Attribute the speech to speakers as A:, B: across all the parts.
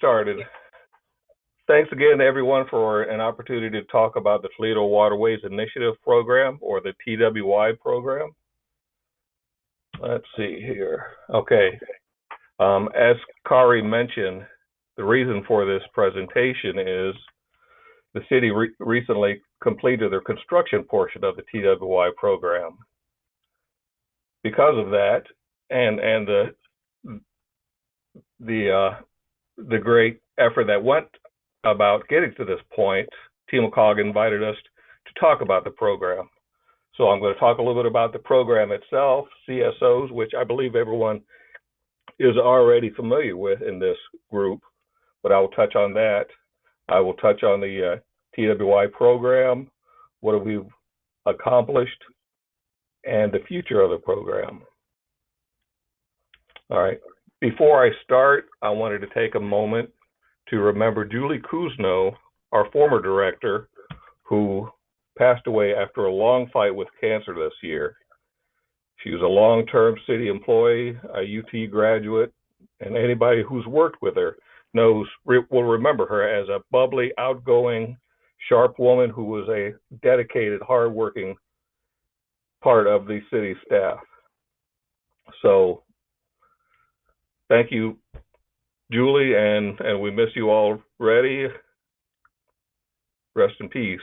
A: started. Thanks again to everyone for an opportunity to talk about the Toledo Waterways Initiative Program, or the TWI program. Let's see here. Okay. As Kari mentioned, the reason for this presentation is the city recently completed their construction portion of the TWI program. Because of that, and the great effort that went about getting to this point, TMACOG invited us to talk about the program. So I'm going to talk a little bit about the program itself, CSOs, which I believe everyone is already familiar with in this group, but I will touch on that. I will touch on the TWI program, what have we accomplished, and the future of the program. All right. Before I start, I wanted to take a moment to remember Julie Kuzno, our former director, who passed away after a long fight with cancer this year. She was a long-term city employee, a UT graduate, and anybody who's worked with her will remember her as a bubbly, outgoing, sharp woman who was a dedicated, hardworking part of the city staff. So thank you, Julie, and we miss you already. Rest in peace.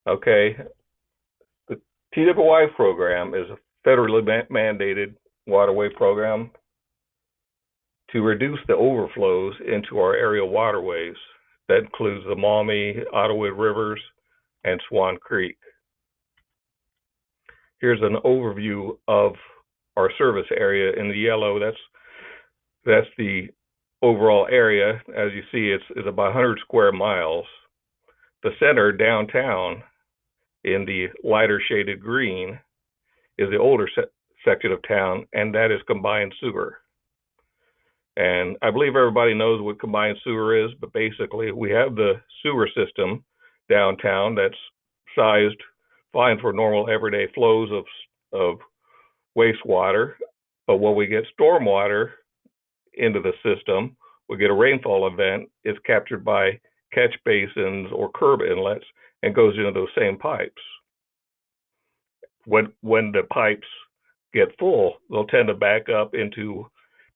A: Okay. The TWI program is a federally mandated waterway program to reduce the overflows into our area waterways. That includes the Maumee, Ottawa rivers, and Swan Creek. Here's an overview of our service area. In the yellow, that's the overall area. As you see, it's about 100 square miles. The center, downtown, in the lighter shaded green, is the older section of town, and that is combined sewer. And I believe everybody knows what combined sewer is, but basically we have the sewer system downtown that's sized fine for normal everyday flows of wastewater. But when we get stormwater into the system, we get a rainfall event, it's captured by catch basins or curb inlets and goes into those same pipes. When the pipes get full, they'll tend to back up into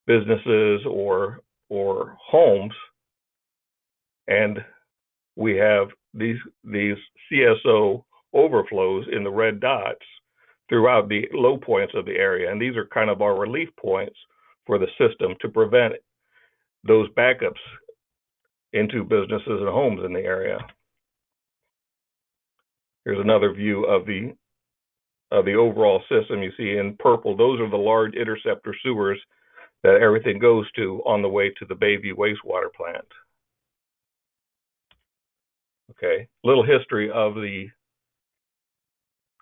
A: businesses or homes, and we have these CSO overflows in the red dots throughout the low points of the area, and these are kind of our relief points for the system to prevent those backups into businesses and homes in the area. Here's another view of the overall system. You see in purple, those are the large interceptor sewers that everything goes to on the way to the Bayview wastewater plant. Okay, little history of the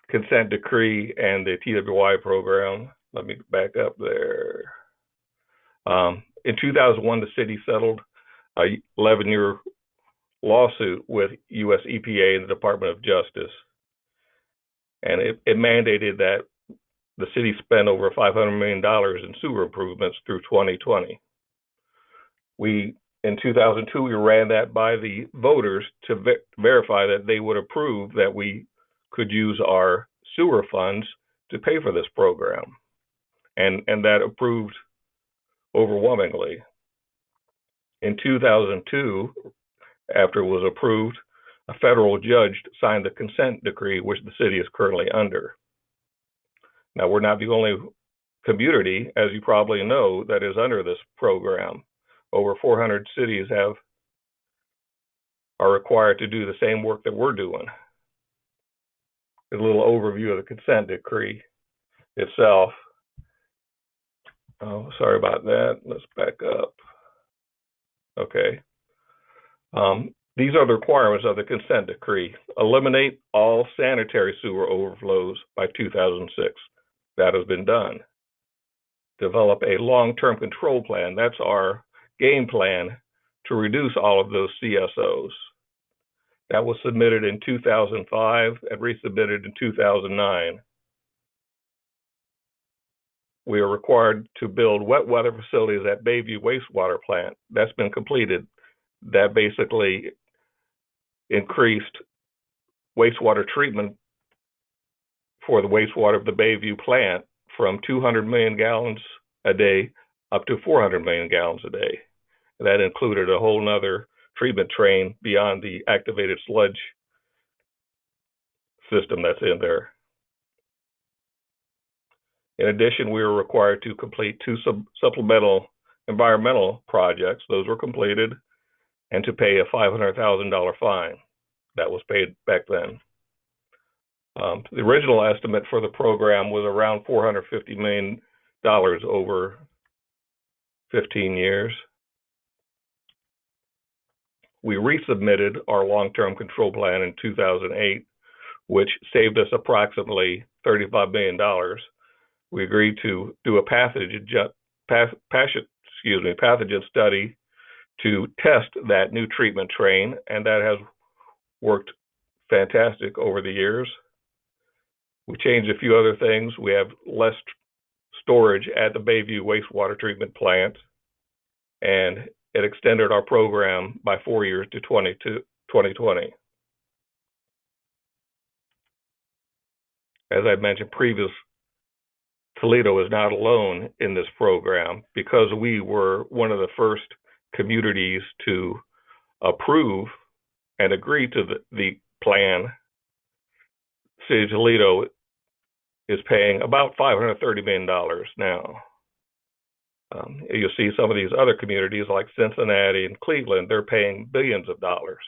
A: consent decree and the TWI program. Let me back up there. In 2001, the city settled a 11-year lawsuit with US EPA and the Department of Justice. And it mandated that the city spend over $500 million in sewer improvements through 2020. In 2002, we ran that by the voters to verify that they would approve that we could use our sewer funds to pay for this program. And that approved overwhelmingly. In 2002, after it was approved, a federal judge signed the consent decree, which the city is currently under. Now, we're not the only community, as you probably know, that is under this program. Over 400 cities are required to do the same work that we're doing. A little overview of the consent decree itself. Oh, sorry about that. Let's back up. Okay. These are the requirements of the consent decree. Eliminate all sanitary sewer overflows by 2006. That has been done. Develop a long-term control plan. That's our game plan to reduce all of those CSOs. That was submitted in 2005 and resubmitted in 2009. we are required to build wet weather facilities at Bayview Wastewater Plant. That's been completed. That basically increased wastewater treatment for the wastewater of the Bayview plant from 200 million gallons a day up to 400 million gallons a day. That included a whole nother treatment train beyond the activated sludge system that's in there. In addition, we were required to complete two supplemental environmental projects. Those were completed, and to pay a $500,000 fine. That was paid back then. The original estimate for the program was around $450 million over 15 years. We resubmitted our long-term control plan in 2008, which saved us approximately $35 million. We agreed to do a pathogen study to test that new treatment train, and that has worked fantastic over the years. We changed a few other things. We have less storage at the Bayview wastewater treatment plant, and it extended our program by 4 years to 2020. As I mentioned previously, Toledo is not alone in this program because we were one of the first communities to approve and agree to the plan. City of Toledo is paying about $530 million now. You'll see some of these other communities like Cincinnati and Cleveland, they're paying billions of dollars.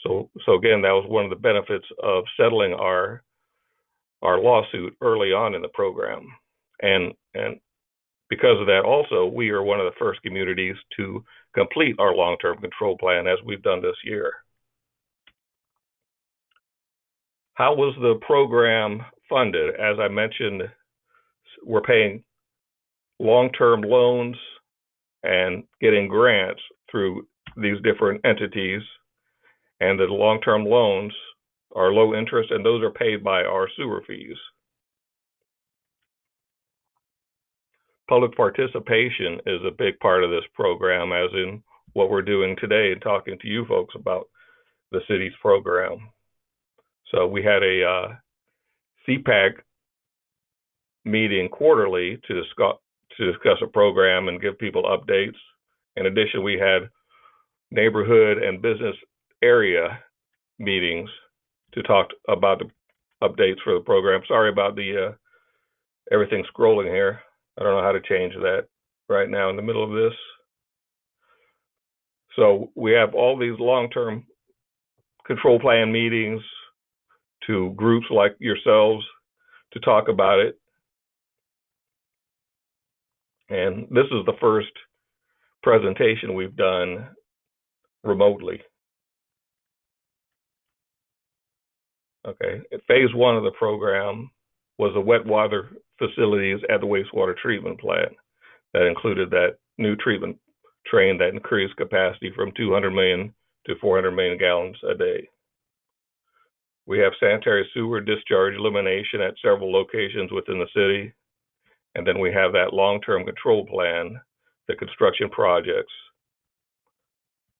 A: So again, that was one of the benefits of settling our lawsuit early on in the program. And because of that also, we are one of the first communities to complete our long-term control plan as we've done this year. How was the program funded? As I mentioned, we're paying long-term loans and getting grants through these different entities, and the long-term loans are low interest, and those are paid by our sewer fees. Public participation is a big part of this program, as in what we're doing today and talking to you folks about the city's program. So we had a CPAC meeting quarterly to discuss a program and give people updates. In addition, we had neighborhood and business area meetings to talk about the updates for the program. Sorry about the everything scrolling here. I don't know how to change that right now in the middle of this. So we have all these long-term control plan meetings to groups like yourselves to talk about it. And this is the first presentation we've done remotely. Okay, phase one of the program was the wet water facilities at the wastewater treatment plant. That included that new treatment train that increased capacity from 200 million to 400 million gallons a day. We have sanitary sewer discharge elimination at several locations within the city. And then we have that long-term control plan, the construction projects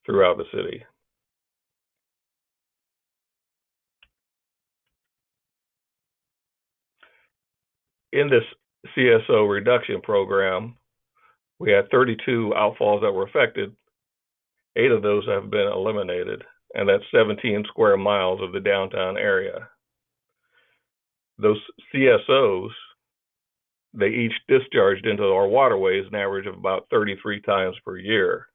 A: throughout the city. In this CSO reduction program, we had 32 outfalls that were affected. 8 of those have been eliminated, and that's 17 square miles of the downtown area. Those CSOs, they each discharged into our waterways an average of about 33 times per year.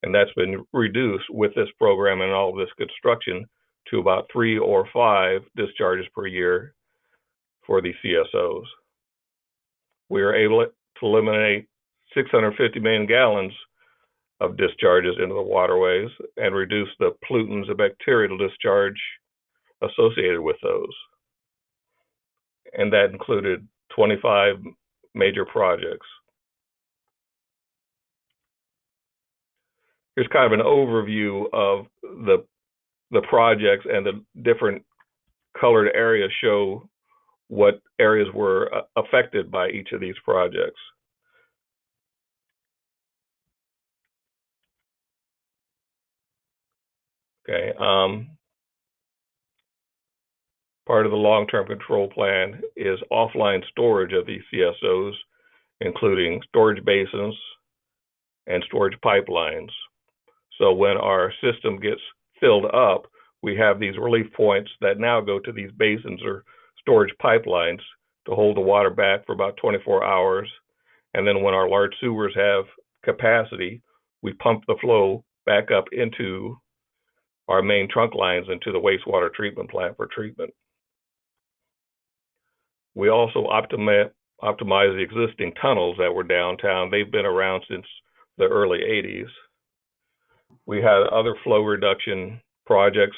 A: And that's been reduced with this program and all of this construction to about 3 or 5 discharges per year for the CSOs. We were able to eliminate 650 million gallons of discharges into the waterways and reduce the pollutants and bacterial discharge associated with those. And that included 25 major projects. Here's kind of an overview of the projects, and the different colored areas show what areas were affected by each of these projects. Okay. Part of the long-term control plan is offline storage of these CSOs, including storage basins and storage pipelines. So when our system gets filled up, we have these relief points that now go to these basins or storage pipelines to hold the water back for about 24 hours. And then when our large sewers have capacity, we pump the flow back up into our main trunk lines into the wastewater treatment plant for treatment. We also optimize the existing tunnels that were downtown. They've been around since the early 80s. We had other flow reduction projects,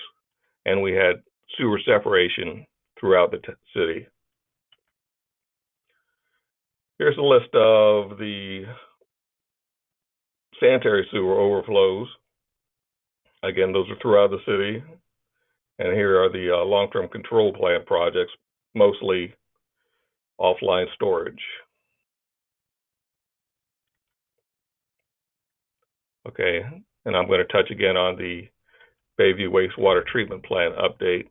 A: and we had sewer separation throughout the city. Here's a list of the sanitary sewer overflows. Again, those are throughout the city. And here are the long-term control plan projects, mostly offline storage. Okay, and I'm going to touch again on the Bayview wastewater treatment plant update.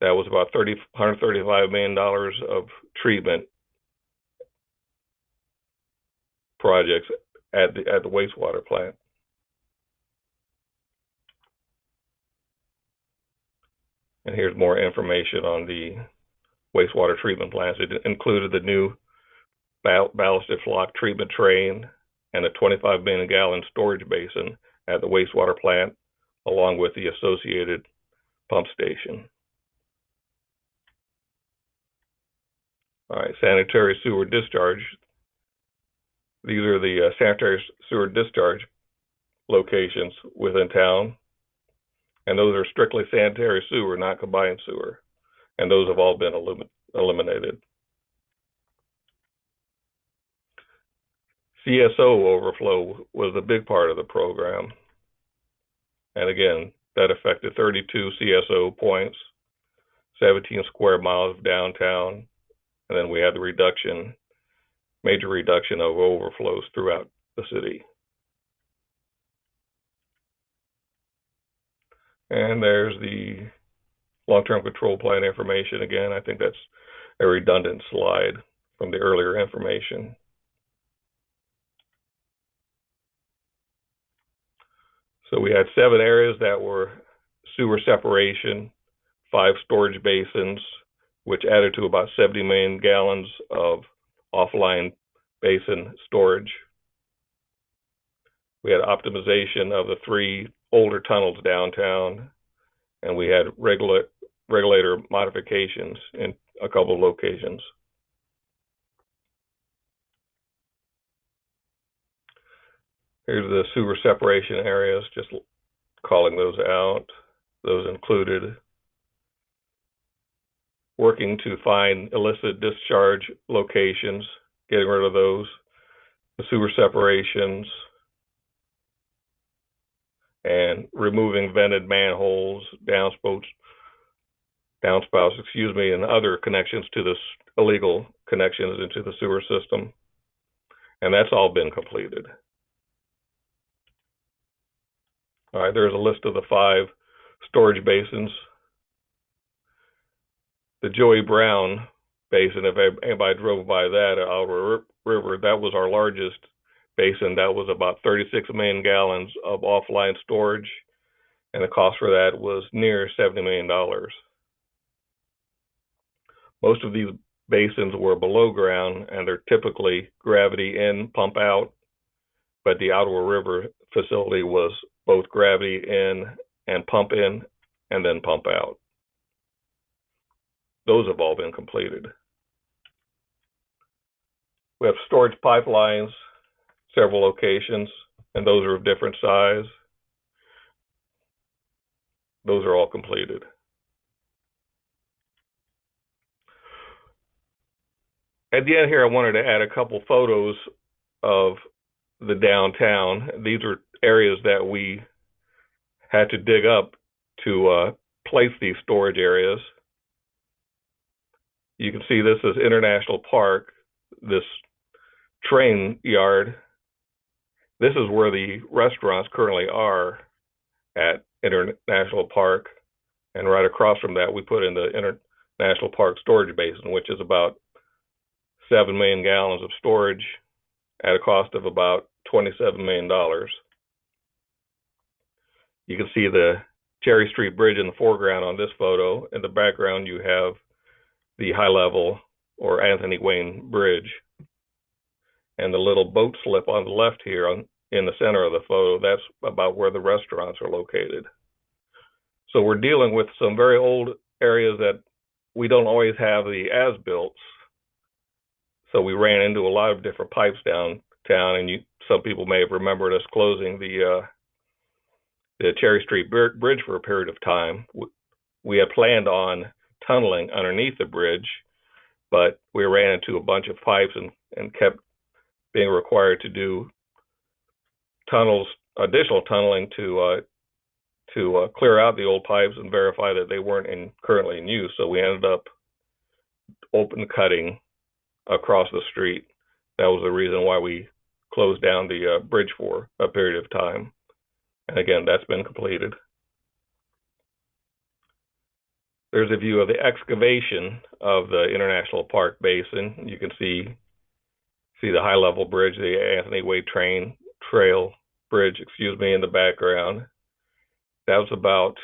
A: That was about $135 million of treatment projects at the wastewater plant. And here's more information on the wastewater treatment plants. It included the new ballasted flock treatment train and a 25 million gallon storage basin at the wastewater plant, along with the associated pump station. All right, sanitary sewer discharge. These are the sanitary sewer discharge locations within town, and those are strictly sanitary sewer, not combined sewer, and those have all been eliminated. CSO overflow was a big part of the program, and again, that affected 32 CSO points, 17 square miles of downtown, and then we had the major reduction of overflows throughout the city. And there's the long-term control plan information. Again, I think that's a redundant slide from the earlier information. So we had 7 areas that were sewer separation, 5 storage basins, which added to about 70 million gallons of offline basin storage. We had optimization of the 3 older tunnels downtown, and we had regulator modifications in a couple of locations. Here's the sewer separation areas, just calling those out. Those included working to find illicit discharge locations, getting rid of those, the sewer separations, and removing vented manholes, downspouts, and other connections to this illegal connections into the sewer system. And that's all been completed. All right, there's a list of the 5 storage basins. The Joey Brown Basin, if anybody drove by that at Outer River, that was our largest basin. That was about 36 million gallons of offline storage, and the cost for that was near $70 million. Most of these basins were below ground, and they're typically gravity in, pump out, but the Outer River facility was both gravity in and pump in, and then pump out. Those have all been completed. We have storage pipelines, several locations, and those are of different size. Those are all completed. At the end here, I wanted to add a couple photos of the downtown. These are areas that we had to dig up to place these storage areas. You can see this is International Park, this train yard. This is where the restaurants currently are at International Park. And right across from that, we put in the International Park storage basin, which is about 7 million gallons of storage at a cost of about $27 million. You can see the Cherry Street Bridge in the foreground on this photo. In the background, you have the high level or Anthony Wayne Bridge. And the little boat slip on the left here in the center of the photo, that's about where the restaurants are located. So we're dealing with some very old areas that we don't always have the as-builts. So we ran into a lot of different pipes downtown, and some people may have remembered us closing the Cherry Street Bridge for a period of time. We had planned on tunneling underneath the bridge, but we ran into a bunch of pipes and kept being required to do additional tunneling to clear out the old pipes and verify that they weren't currently in use. So we ended up open cutting across the street. That was the reason why we closed down the bridge for a period of time. And again, that's been completed. There's a view of the excavation of the International Park Basin. You can see the high level bridge, the Anthony Wayne Trail Bridge, in the background. That was about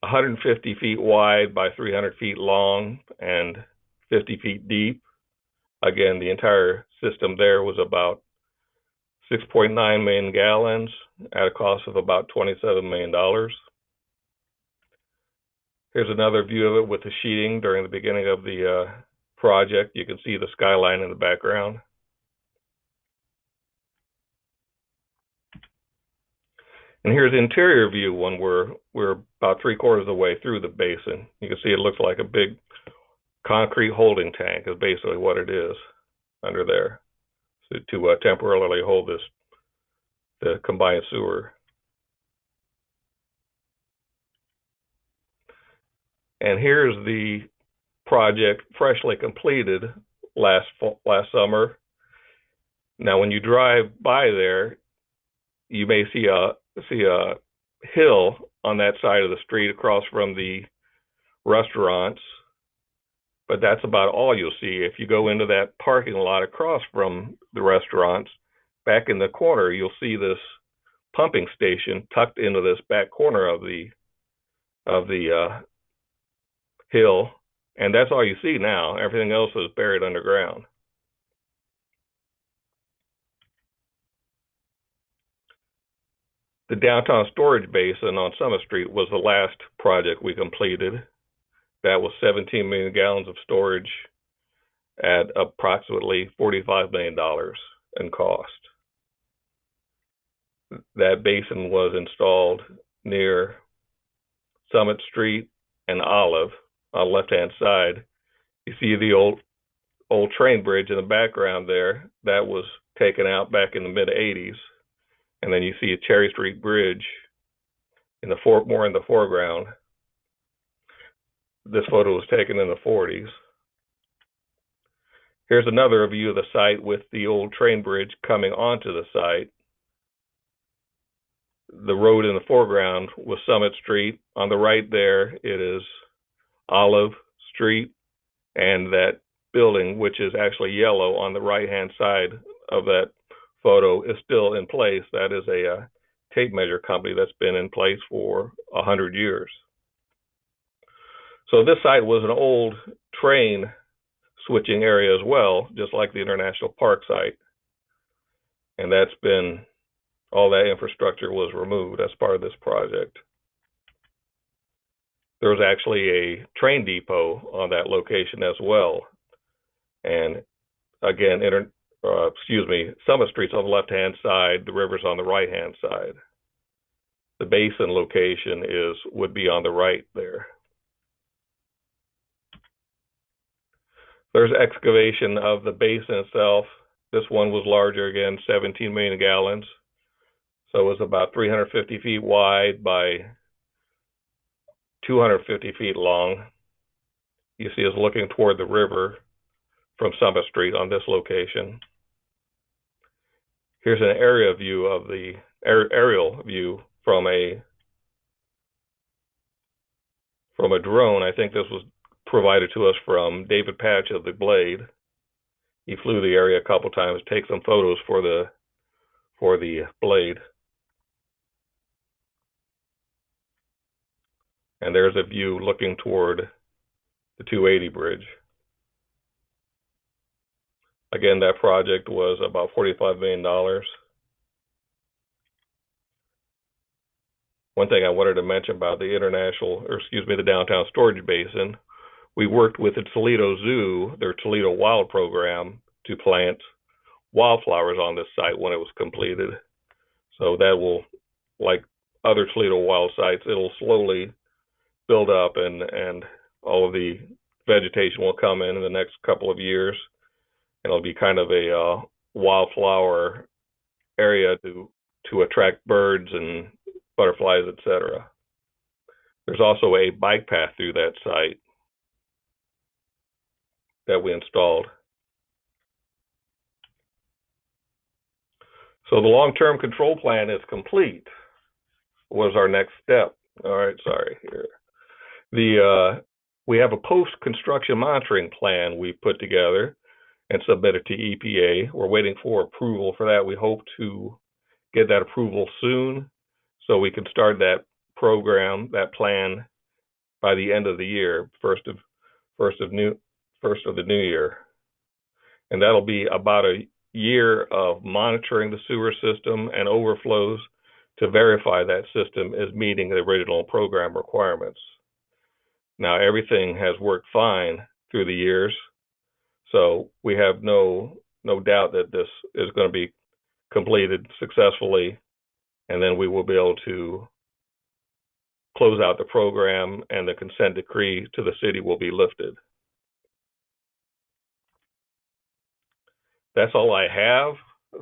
A: 150 feet wide by 300 feet long and 50 feet deep. Again, the entire system there was about 6.9 million gallons at a cost of about $27 million. Here's another view of it with the sheeting during the beginning of the project. You can see the skyline in the background. And here's the interior view when we're about 3/4 of the way through the basin. You can see it looks like a big concrete holding tank is basically what it is under there, so to temporarily hold the combined sewer. And here's the project freshly completed last summer. Now, when you drive by there, you may see a hill on that side of the street across from the restaurants, but that's about all you'll see. If you go into that parking lot across from the restaurants, back in the corner, you'll see this pumping station tucked into this back corner of the hill, and that's all you see now. Everything else is buried underground. The downtown storage basin on Summit Street was the last project we completed. That was 17 million gallons of storage at approximately $45 million in cost. That basin was installed near Summit Street and Olive on the left-hand side. You see the old train bridge in the background there. That was taken out back in the mid-'80s. And then you see a Cherry Street Bridge more in the foreground. This photo was taken in the '40s. Here's another view of the site with the old train bridge coming onto the site. The road in the foreground was Summit Street. On the right there, it is Olive Street, and that building, which is actually yellow on the right-hand side of that photo, is still in place. That is a tape measure company that's been in place for 100 years. So this site was an old train switching area as well, just like the International Park site. And all that infrastructure was removed as part of this project. There was actually a train depot on that location as well. And again, Summit Street's on the left-hand side, the river's on the right-hand side. The basin location would be on the right there. There's excavation of the basin itself. This one was larger, again, 17 million gallons. So it was about 350 feet wide by 250 feet long. you see us looking toward the river from Summit Street on this location. Here's an area view of the aerial view from a drone. I think this was provided to us from David Patch of the Blade. He flew the area a couple times to take some photos for the Blade. And there's a view looking toward the 280 bridge. Again, that project was about $45 million. One thing I wanted to mention about the downtown storage basin, we worked with the Toledo Zoo, their Toledo Wild program, to plant wildflowers on this site when it was completed. So that will, like other Toledo Wild sites, it'll slowly build up, and all of the vegetation will come in the next couple of years. It'll be kind of a wildflower area to attract birds and butterflies, etc. There's also a bike path through that site that we installed. So the long-term control plan is complete. Was our next step. All right, sorry. Here. We have a post-construction monitoring plan we put together and submitted to EPA. We're waiting for approval for that. We hope to get that approval soon so we can start that program, that plan, by the end of the year, first of the new year. And that'll be about a year of monitoring the sewer system and overflows to verify that system is meeting the original program requirements. Now, everything has worked fine through the years, so we have no doubt that this is going to be completed successfully, and then we will be able to close out the program, and the consent decree to the city will be lifted. That's all I have.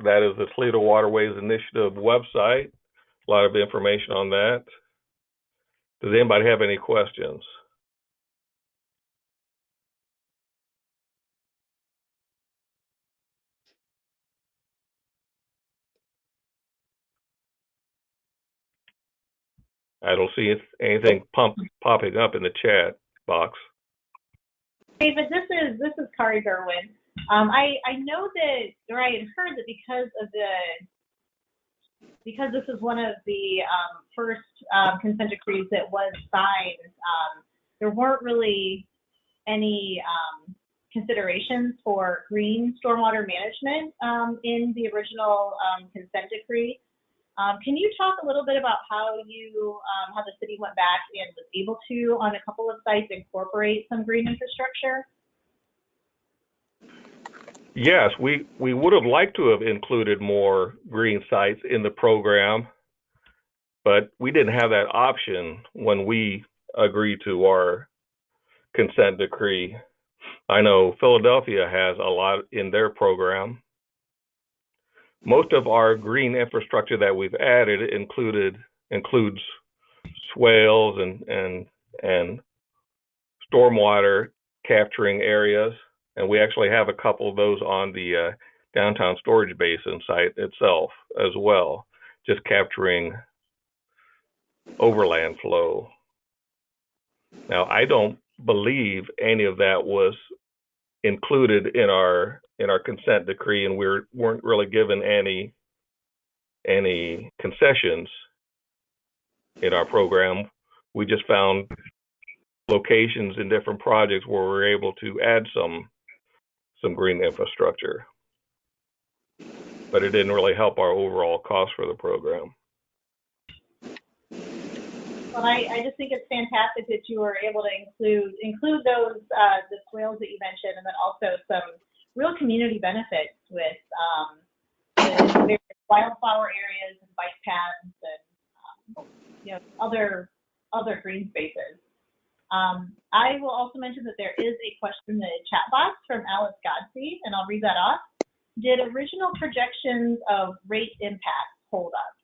A: That is the Toledo Waterways Initiative website. A lot of information on that. Does anybody have any questions? I don't see anything popping up in the chat box.
B: David, this is Kari Gerwin. I know that, or I had heard that because this is one of the first consent decrees that was signed, there weren't really any considerations for green stormwater management in the original consent decree. Can you talk a little bit about how the city went back and was able to, on a couple of sites, incorporate some green infrastructure?
A: Yes, we would have liked to have included more green sites in the program, but we didn't have that option when we agreed to our consent decree. I know Philadelphia has a lot in their program. Most of our green infrastructure that we've added includes swales and stormwater capturing areas, and we actually have a couple of those on the downtown storage basin site itself as well, just capturing overland flow. Now, I don't believe any of that was included in our consent decree, and we weren't really given any concessions in our program. We just found locations in different projects where we're able to add some green infrastructure, but it didn't really help our overall cost for the program.
B: Well, I just think it's fantastic that you were able to include those the swales that you mentioned, and then also some real community benefits with various wildflower areas and bike paths and other green spaces. I will also mention that there is a question in the chat box from Alice Godsey, and I'll read that off. Did original projections of rate impacts hold up?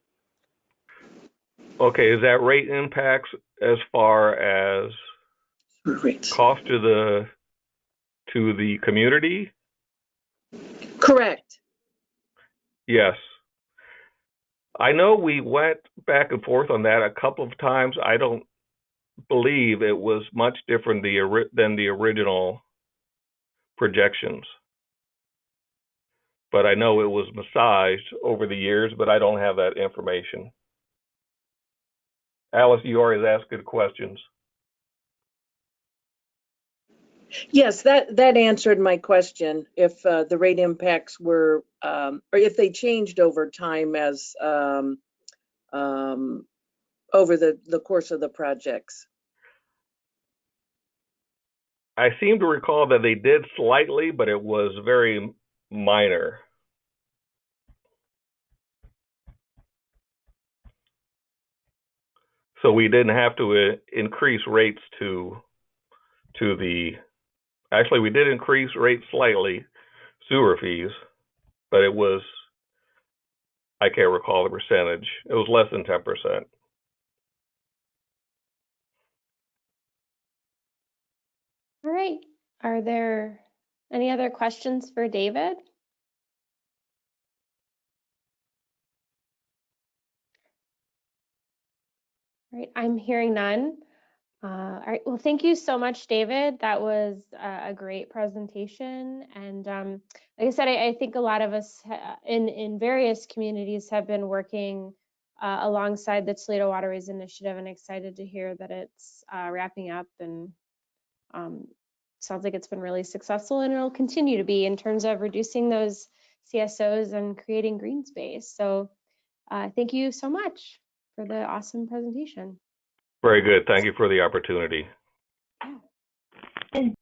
A: Okay, is that rate impacts as far as
C: Right.
A: cost to the community?
C: Correct.
A: Yes. I know we went back and forth on that a couple of times. I don't believe it was much different than the original projections. But I know it was massaged over the years, but I don't have that information. Alice, you always ask good questions.
C: Yes, that answered my question. If the rate impacts were, or if they changed over time as over the course of the projects.
A: I seem to recall that they did slightly, but it was very minor. So we didn't have to increase rates actually we did increase rates slightly, sewer fees, but it was, I can't recall the percentage. It was less than 10%.
D: All right. Are there any other questions for David? All right, I'm hearing none. All right, well, thank you so much, David. That was a great presentation. And like I said, I think a lot of us in various communities have been working alongside the Toledo Waterways Initiative, and excited to hear that it's wrapping up, and sounds like it's been really successful, and it'll continue to be in terms of reducing those CSOs and creating green space. So thank you so much for the awesome presentation.
A: Very good. Thank you for the opportunity.
D: Yeah.